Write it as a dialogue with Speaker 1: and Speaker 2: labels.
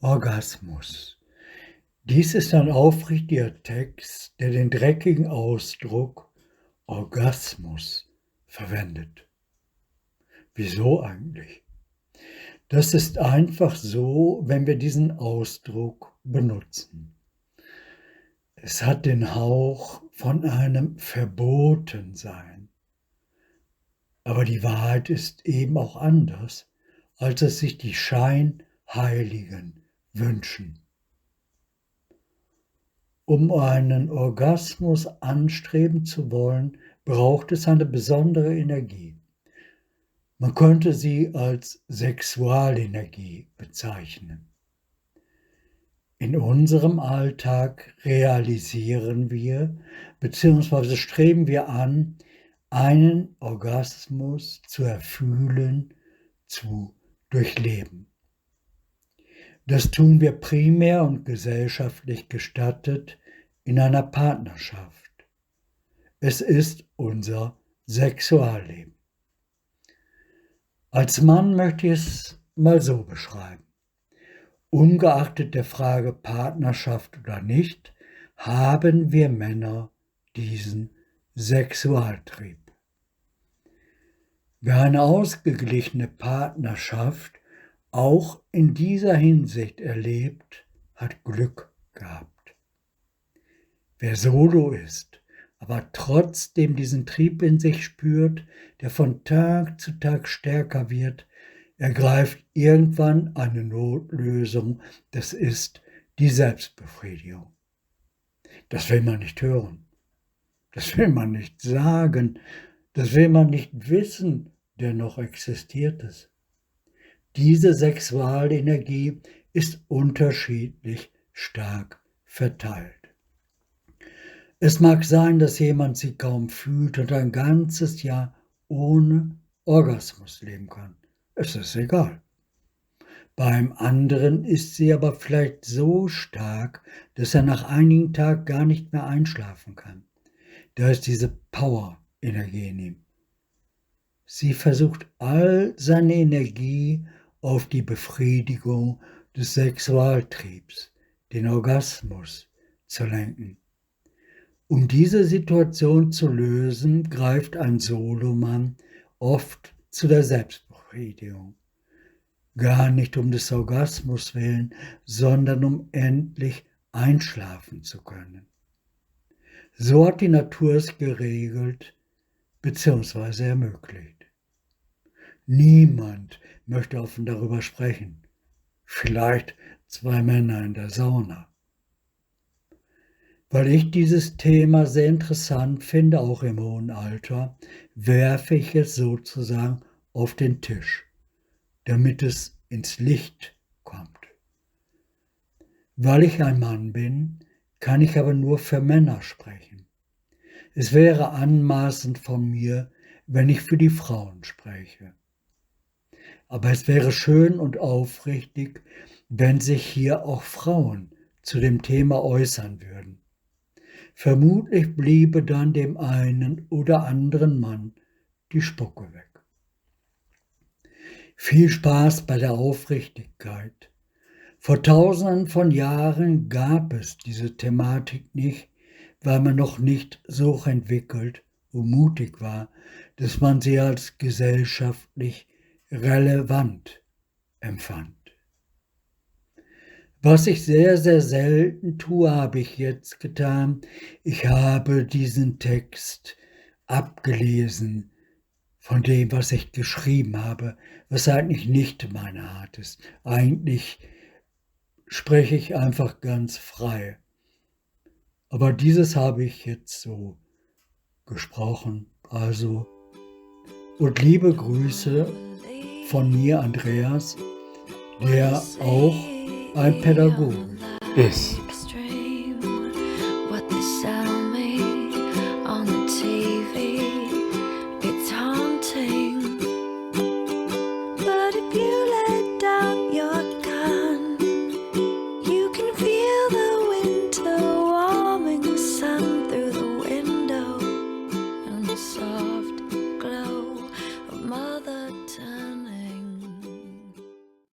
Speaker 1: Orgasmus. Dies ist ein aufrichtiger Text, der den dreckigen Ausdruck Orgasmus verwendet. Wieso eigentlich? Das ist einfach so, wenn wir diesen Ausdruck benutzen. Es hat den Hauch von einem Verbotensein. Aber die Wahrheit ist eben auch anders, als es sich die Scheinheiligen wünschen. Um einen Orgasmus anstreben zu wollen, braucht es eine besondere Energie. Man könnte sie als Sexualenergie bezeichnen. In unserem Alltag realisieren wir bzw. streben wir an, einen Orgasmus zu erfühlen, zu durchleben. Das tun wir primär und gesellschaftlich gestattet in einer Partnerschaft. Es ist unser Sexualleben. Als Mann möchte ich es mal so beschreiben. Ungeachtet der Frage Partnerschaft oder nicht, haben wir Männer diesen Sexualtrieb. Wer eine ausgeglichene Partnerschaft auch in dieser Hinsicht erlebt, hat Glück gehabt. Wer solo ist, aber trotzdem diesen Trieb in sich spürt, der von Tag zu Tag stärker wird, ergreift irgendwann eine Notlösung, das ist die Selbstbefriedigung. Das will man nicht hören, das will man nicht sagen, das will man nicht wissen, dennoch existiert es. Diese Sexualenergie ist unterschiedlich stark verteilt. Es mag sein, dass jemand sie kaum fühlt und ein ganzes Jahr ohne Orgasmus leben kann. Es ist egal. Beim anderen ist sie aber vielleicht so stark, dass er nach einigen Tagen gar nicht mehr einschlafen kann. Da ist diese Power-Energie in ihm. Sie versucht all seine Energie auf die Befriedigung des Sexualtriebs, den Orgasmus, zu lenken. Um diese Situation zu lösen, greift ein Solomann oft zu der Selbstbefriedigung. Gar nicht um des Orgasmus willen, sondern um endlich einschlafen zu können. So hat die Natur es geregelt bzw. ermöglicht. Niemand möchte offen darüber sprechen. Vielleicht zwei Männer in der Sauna. Weil ich dieses Thema sehr interessant finde, auch im hohen Alter, werfe ich es sozusagen auf den Tisch, damit es ins Licht kommt. Weil ich ein Mann bin, kann ich aber nur für Männer sprechen. Es wäre anmaßend von mir, wenn ich für die Frauen spräche. Aber es wäre schön und aufrichtig, wenn sich hier auch Frauen zu dem Thema äußern würden. Vermutlich bliebe dann dem einen oder anderen Mann die Spucke weg. Viel Spaß bei der Aufrichtigkeit. Vor Tausenden von Jahren gab es diese Thematik nicht, weil man noch nicht so entwickelt und mutig war, dass man sie als gesellschaftlich relevant empfand. Was ich sehr, sehr selten tue, habe ich jetzt getan. Ich habe diesen Text abgelesen von dem, was ich geschrieben habe, was eigentlich nicht meine Art ist. Eigentlich spreche ich einfach ganz frei. Aber dieses habe ich jetzt so gesprochen. Also, und liebe Grüße von mir, Andreas, der auch ein Pädagoge ist.